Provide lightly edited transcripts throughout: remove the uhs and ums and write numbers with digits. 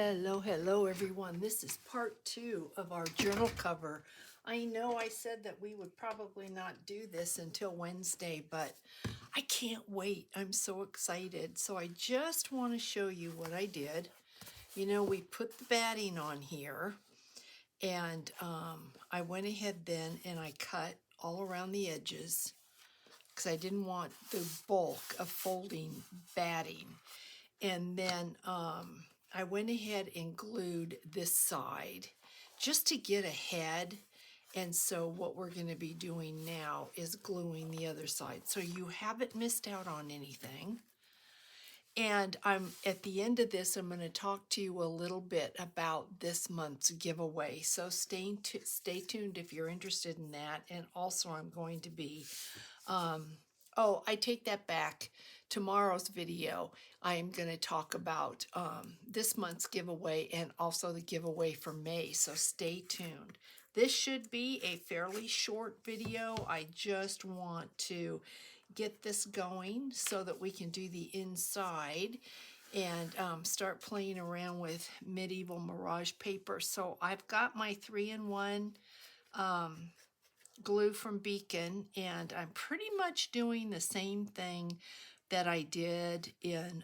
Hello everyone. This is part 2 of our journal cover. I know I said that we would probably not do this until Wednesday, but I can't wait. I'm so excited. So I just want to show you what I did. You know, we put the batting on here, and I went ahead then and I cut all around the edges because I didn't want the bulk of folding batting. And then I went ahead and glued this side just to get ahead. And so what we're going to be doing now is gluing the other side. So you haven't missed out on anything. And at the end of this, I'm going to talk to you a little bit about this month's giveaway. So stay tuned if you're interested in that. And also I'm going to be oh, I take that back. Tomorrow's video, I am going to talk about this month's giveaway and also the giveaway for May, so stay tuned. This should be a fairly short video. I just want to get this going so that we can do the inside and start playing around with medieval Mirage paper. So I've got my 3-in-1 glue from Beacon, and I'm pretty much doing the same thing that I did in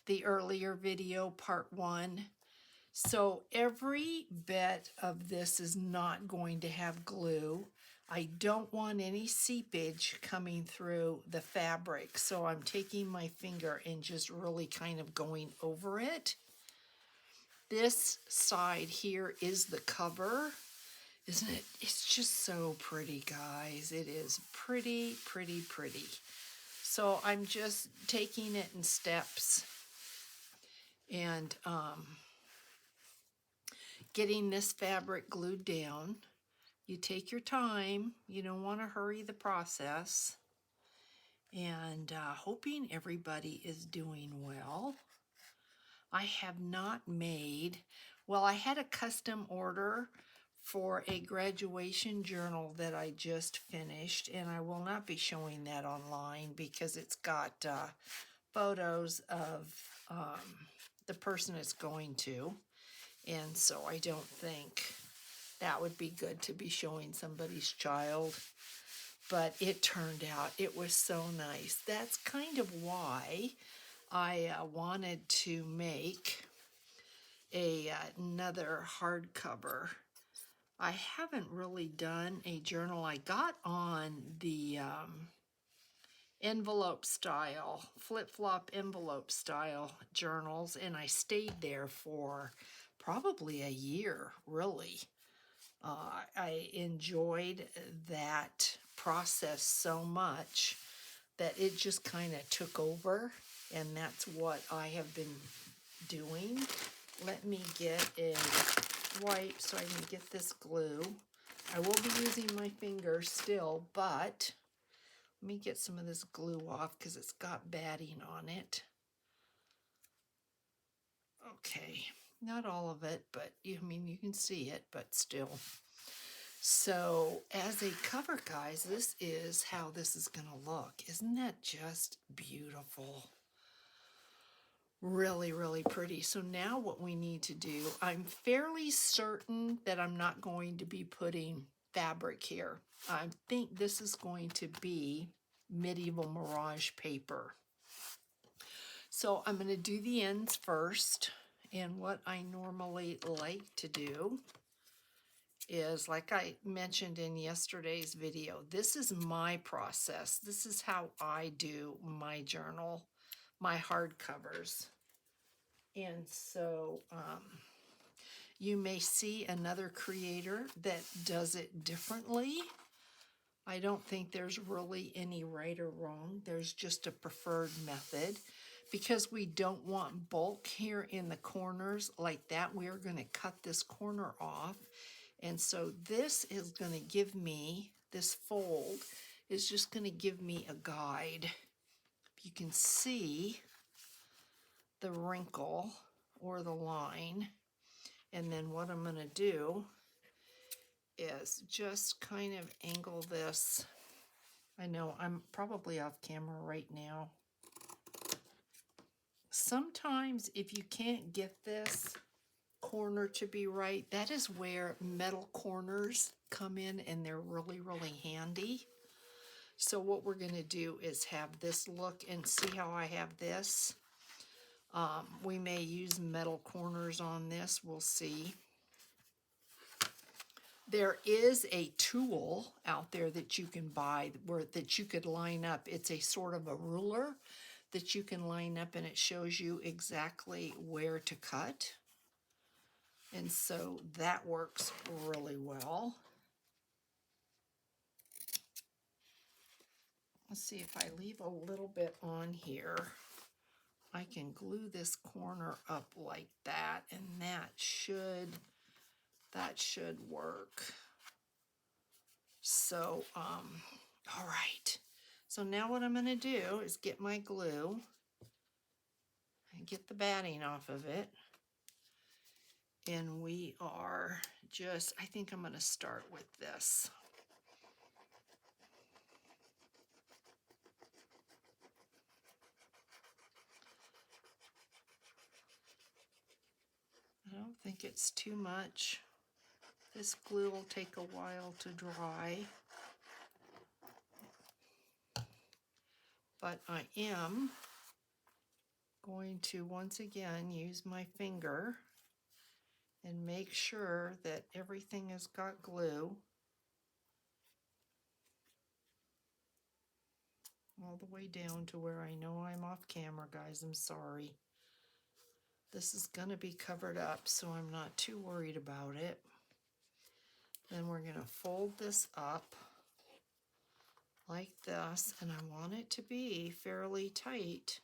the earlier video, part 1. So every bit of this is not going to have glue. I don't want any seepage coming through the fabric, so I'm taking my finger and just really kind of going over it. This side here is the cover. Isn't it? It's just so pretty, guys. It is pretty, pretty, pretty. So I'm just taking it in steps and getting this fabric glued down. You take your time. You don't want to hurry the process. And hoping everybody is doing well. I have not made, well, I had a custom order for a graduation journal that I just finished, and I will not be showing that online because it's got photos of the person it's going to, and so I don't think that would be good to be showing somebody's child, but it turned out it was so nice. That's kind of why I wanted to make another hardcover. I haven't really done a journal. I got on the envelope style, flip-flop envelope style journals, and I stayed there for probably a year, really. I enjoyed that process so much that it just kind of took over, and that's what I have been doing. Let me get a wipe so I can get this glue. I will be using my fingers still, but let me get some of this glue off because it's got batting on it. Okay, not all of it, but I mean, you can see it, but still. So as a cover, guys, this is how this is going to look. Isn't that just beautiful? Really, really pretty. So now what we need to do, I'm fairly certain that I'm not going to be putting fabric here. I think this is going to be medieval Mirage paper. So I'm going to do the ends first. And what I normally like to do is, like I mentioned in yesterday's video, this is my process. This is how I do my journal, my hardcovers. And so you may see another creator that does it differently. I don't think there's really any right or wrong. There's just a preferred method. Because we don't want bulk here in the corners like that, we're going to cut this corner off. And so this is going to give me, this fold is just going to give me a guide. You can see the wrinkle or the line, and then what I'm going to do is just kind of angle this. I know I'm probably off camera right now, sometimes if you can't get this corner to be right, that is where metal corners come in, and they're really, really handy. So what we're going to do is have this look and see how I have this. We may use metal corners on this. We'll see. There is a tool out there that you can buy that you could line up. It's a sort of a ruler that you can line up, and it shows you exactly where to cut. And so that works really well. Let's see, if I leave a little bit on here, I can glue this corner up like that, and that should work. So, all right. So now what I'm going to do is get my glue and get the batting off of it. And we are just, I think I'm going to start with this. I don't think it's too much. This glue will take a while to dry. But I am going to once again use my finger and make sure that everything has got glue all the way down to where I know I'm off camera, guys. I'm sorry. This is going to be covered up, so I'm not too worried about it. Then we're going to fold this up like this, and I want it to be fairly tight.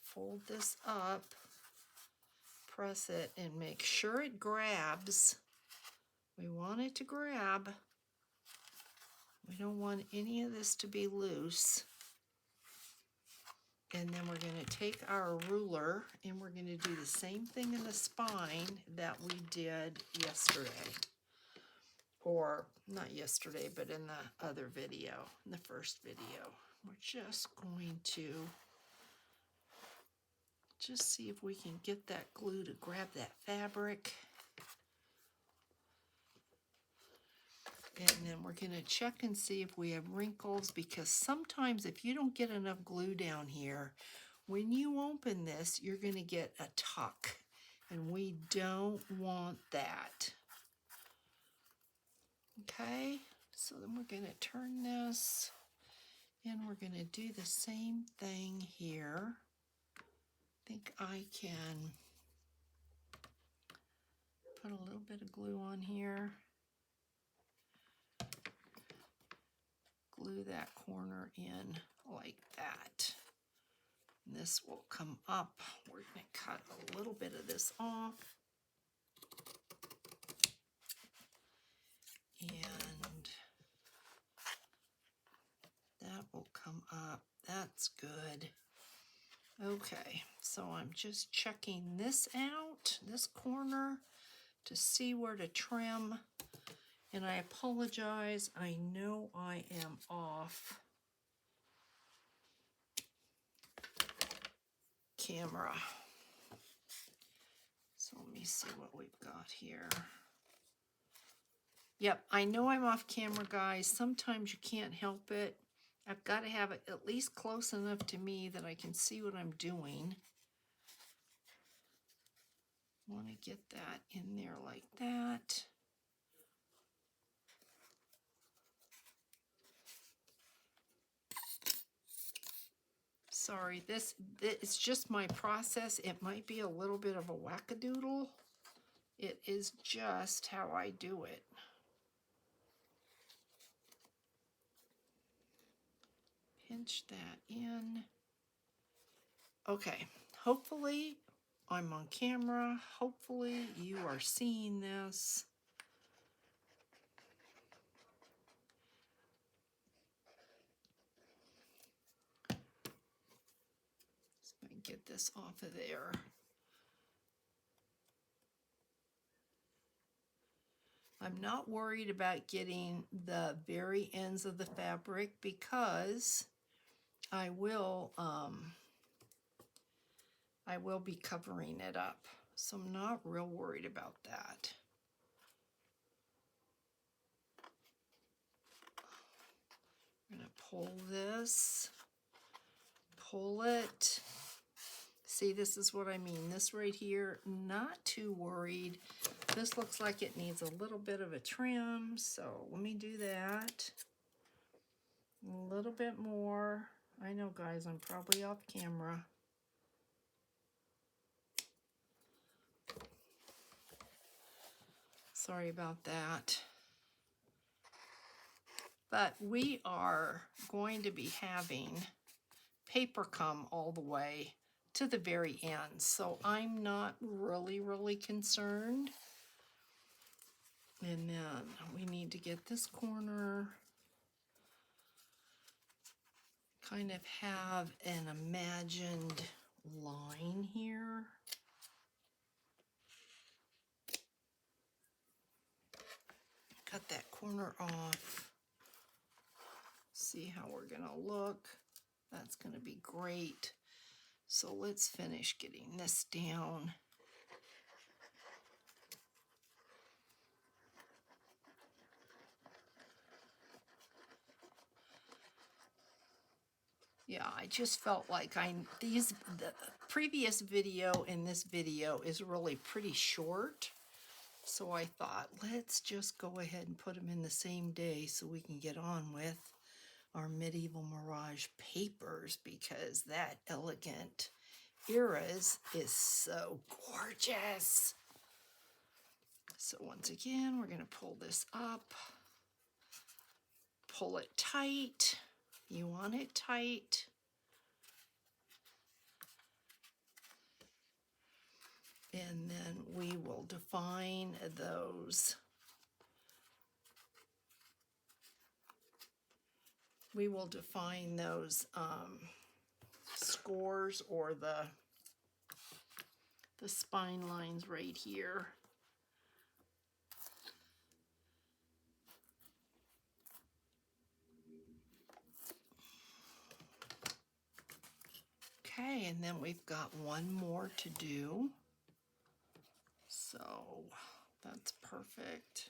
Fold this up, press it, and make sure it grabs. We want it to grab. We don't want any of this to be loose. And then we're going to take our ruler and we're going to do the same thing in the spine that we did yesterday. Or not yesterday, but in the other video, in the first video. We're just going to just see if we can get that glue to grab that fabric. And then we're going to check and see if we have wrinkles, because sometimes if you don't get enough glue down here, when you open this, you're going to get a tuck, and we don't want that. Okay, so then we're going to turn this, and we're going to do the same thing here. I think I can put a little bit of glue on here. Glue that corner in like that. And this will come up. We're going to cut a little bit of this off. And that will come up. That's good. Okay, so I'm just checking this out, this corner, to see where to trim. And I apologize, I know I am off camera. So let me see what we've got here. Yep, I know I'm off camera, guys. Sometimes you can't help it. I've got to have it at least close enough to me that I can see what I'm doing. I want to get that in there like that. Sorry, it's just my process. It might be a little bit of a wackadoodle. It is just how I do it. Pinch that in. Okay, hopefully I'm on camera. Hopefully you are seeing this. Get this off of there. I'm not worried about getting the very ends of the fabric because I will be covering it up, so I'm not real worried about that. I'm gonna pull this, pull it. See, this is what I mean. This right here, not too worried. This looks like it needs a little bit of a trim, so let me do that. A little bit more. I know, guys, I'm probably off camera. Sorry about that. But we are going to be having paper come all the way to the very end, so I'm not really concerned. And then we need to get this corner, kind of have an imagined line here. Cut that corner off. See how we're gonna look. That's gonna be great. So let's finish getting this down. Yeah, I just felt like the previous video and this video is really pretty short. So I thought, let's just go ahead and put them in the same day so we can get on with our medieval Mirage papers, because that elegant eras is so gorgeous. So once again, we're going to pull this up, pull it tight. You want it tight. And then we will define those. We will define those scores, or the spine lines right here. Okay, and then we've got one more to do. So that's perfect.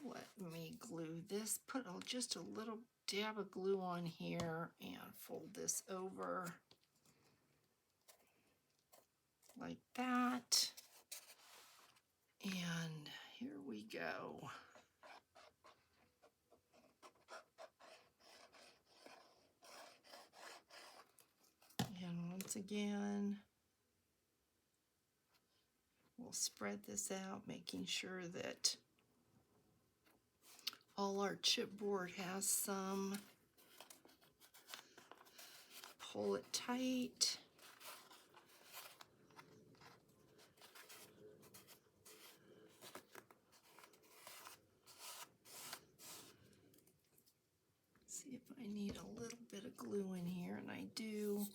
Let me glue this, put just a little dab of glue on here and fold this over like that. And here we go. And once again, we'll spread this out, making sure that all our chipboard has some. Pull it tight. See if I need a little bit of glue in here, and I do.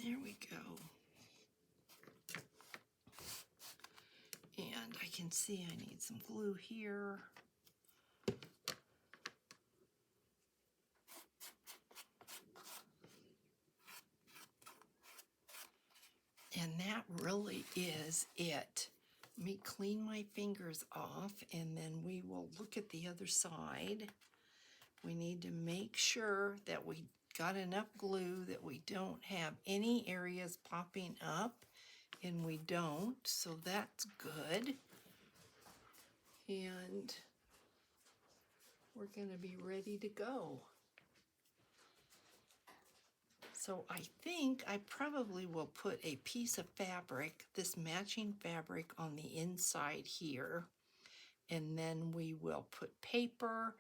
There we go. And I can see I need some glue here. And that really is it. Let me clean my fingers off, and then we will look at the other side. We need to make sure that we got enough glue that we don't have any areas popping up, and we don't, so that's good. And we're going to be ready to go. So I think I probably will put a piece of fabric, this matching fabric, on the inside here, and then we will put paper.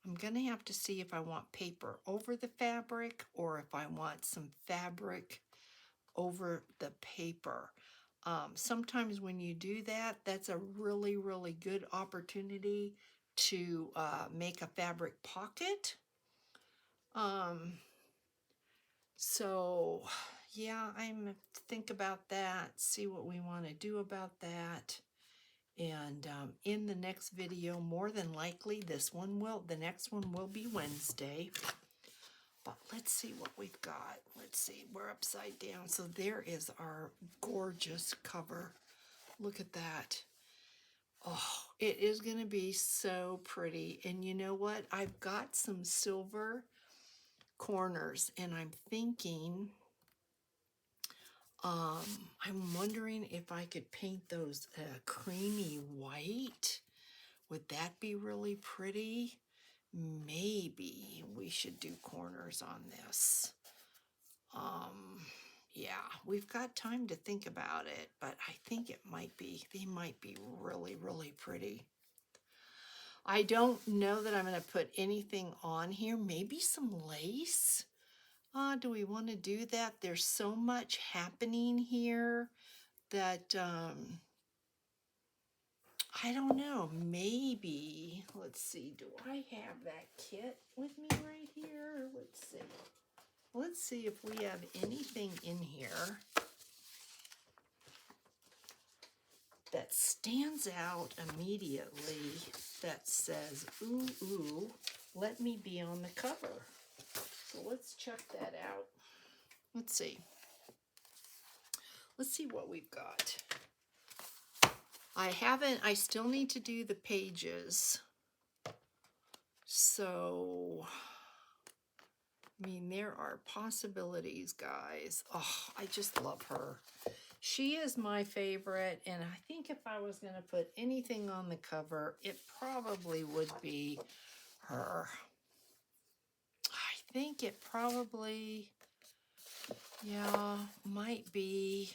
I'm going to have to see if I want paper over the fabric or if I want some fabric over the paper. Sometimes when you do that, that's a really good opportunity to make a fabric pocket. So yeah, I'm think about that, see what we want to do about that. And in the next video, more than likely, the next one will be Wednesday. But let's see what we've got. Let's see, we're upside down. So there is our gorgeous cover. Look at that. Oh, it is going to be so pretty. And you know what? I've got some silver corners, and I'm thinking, I'm wondering if I could paint those creamy white. Would that be really pretty? Maybe we should do corners on this. Yeah, we've got time to think about it, but I think they might be really, really pretty. I don't know that I'm going to put anything on here. Maybe some lace. Do we want to do that? There's so much happening here that, I don't know. Maybe, let's see, do I have that kit with me right here? Let's see. Let's see if we have anything in here that stands out immediately that says, ooh, ooh, let me be on the cover. So let's check that out. Let's see. Let's see what we've got. I still need to do the pages. So, I mean, there are possibilities, guys. Oh, I just love her. She is my favorite, and I think if I was going to put anything on the cover, it probably would be her. I think it probably, yeah, might be,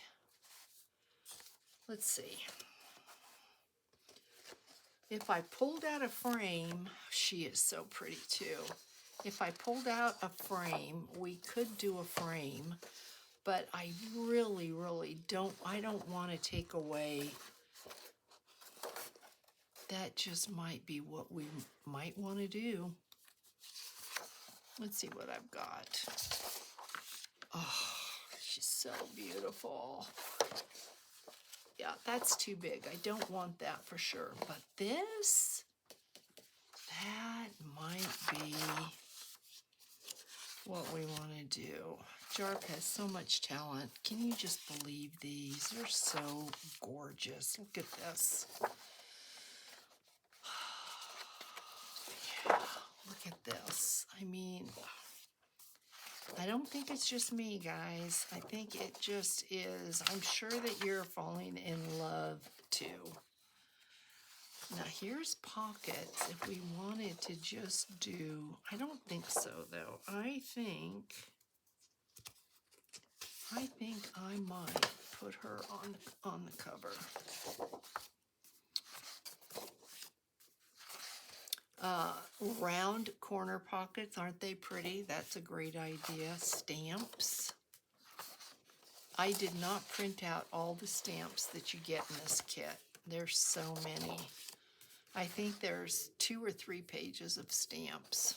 let's see. If I pulled out a frame, she is so pretty too. If I pulled out a frame, we could do a frame, but I really, really don't want to take away. That just might be what we might want to do. Let's see what I've got. Oh, she's so beautiful. Yeah, that's too big. I don't want that for sure. But this, that might be what we want to do. Jarp has so much talent. Can you just believe these? They're so gorgeous. Look at this. Yeah, look at this. I mean, I don't think it's just me, guys. I think it just is. I'm sure that you're falling in love too. Now here's pockets if we wanted to just do, I don't think so though. I think I might put her on the cover. Round corner pockets, aren't they pretty? That's a great idea. Stamps. I did not print out all the stamps that you get in this kit. There's so many. I think there's 2 or 3 pages of stamps.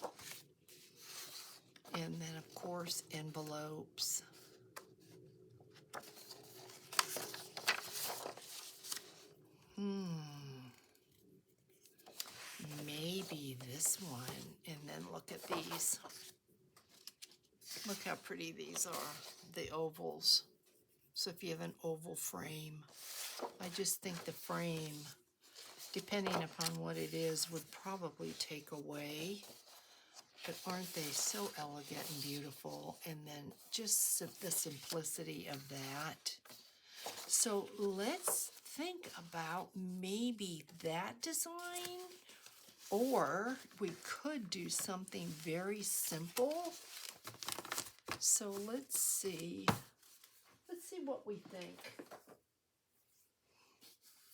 And then, of course, envelopes. Maybe this one. And then look at these. Look how pretty these are, the ovals. So if you have an oval frame, I just think the frame, depending upon what it is, would probably take away. But aren't they so elegant and beautiful? And then just the simplicity of that. So let's think about maybe that design, or we could do something very simple. So let's see what we think.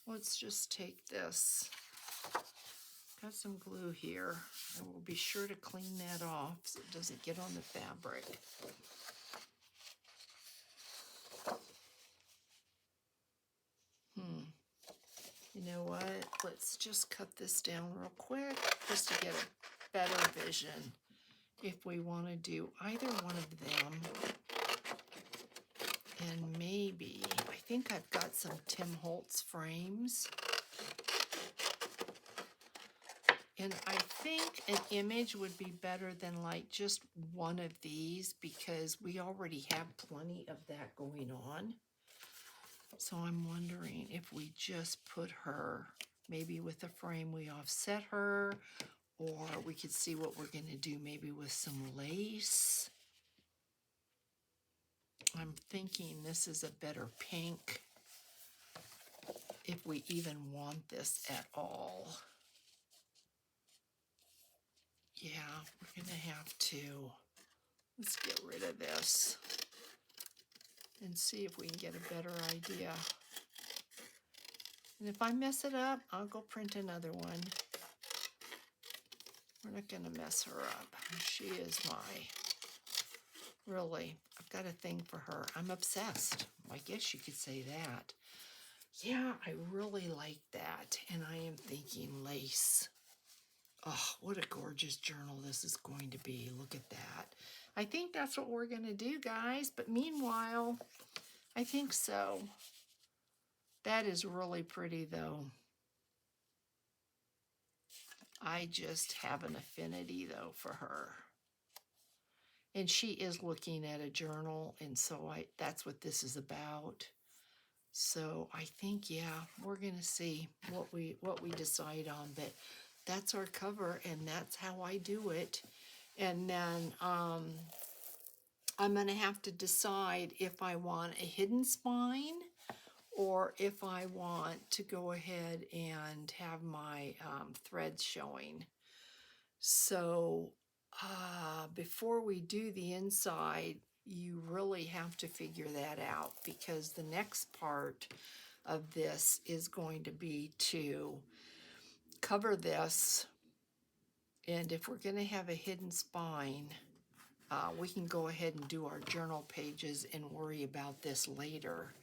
Let's just take this. Got some glue here. I will be sure to clean that off so it doesn't get on the fabric. You know what? Let's just cut this down real quick just to get a better vision if we want to do either one of them. And maybe, I think I've got some Tim Holtz frames. And I think an image would be better than like just one of these because we already have plenty of that going on. So I'm wondering if we just put her, maybe with a frame we offset her, or we could see what we're going to do maybe with some lace. I'm thinking this is a better pink if we even want this at all. Yeah, we're going to have to. Let's get rid of this and see if we can get a better idea. And if I mess it up, I'll go print another one. We're not going to mess her up. She is really, I've got a thing for her. I'm obsessed. I guess you could say that. Yeah, I really like that. And I am thinking lace. Oh, what a gorgeous journal this is going to be. Look at that. I think that's what we're going to do, guys. But meanwhile, I think so. That is really pretty, though. I just have an affinity, though, for her. And she is looking at a journal, and so that's what this is about. So I think, yeah, we're going to see what we decide on. But that's our cover, and that's how I do it. And then I'm going to have to decide if I want a hidden spine or if I want to go ahead and have my threads showing. So before we do the inside, you really have to figure that out because the next part of this is going to be to cover this. And if we're going to have a hidden spine, we can go ahead and do our journal pages and worry about this later.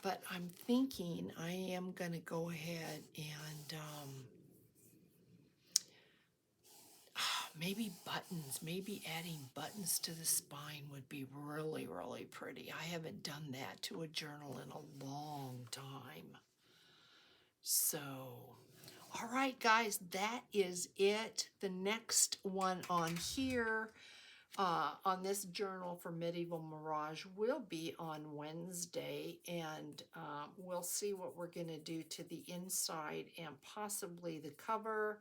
But I'm thinking I am going to go ahead and maybe buttons, maybe adding buttons to the spine would be really, really pretty. I haven't done that to a journal in a long time. So, all right, guys, that is it. The next one on here, on this journal for Medieval Mirage will be on Wednesday, and we'll see what we're going to do to the inside and possibly the cover.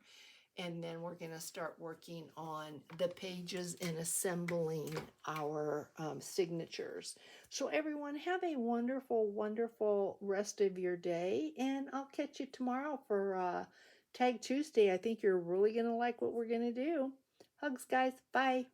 And then we're going to start working on the pages and assembling our signatures. So everyone, have a wonderful, wonderful rest of your day. And I'll catch you tomorrow for Tag Tuesday. I think you're really going to like what we're going to do. Hugs, guys. Bye.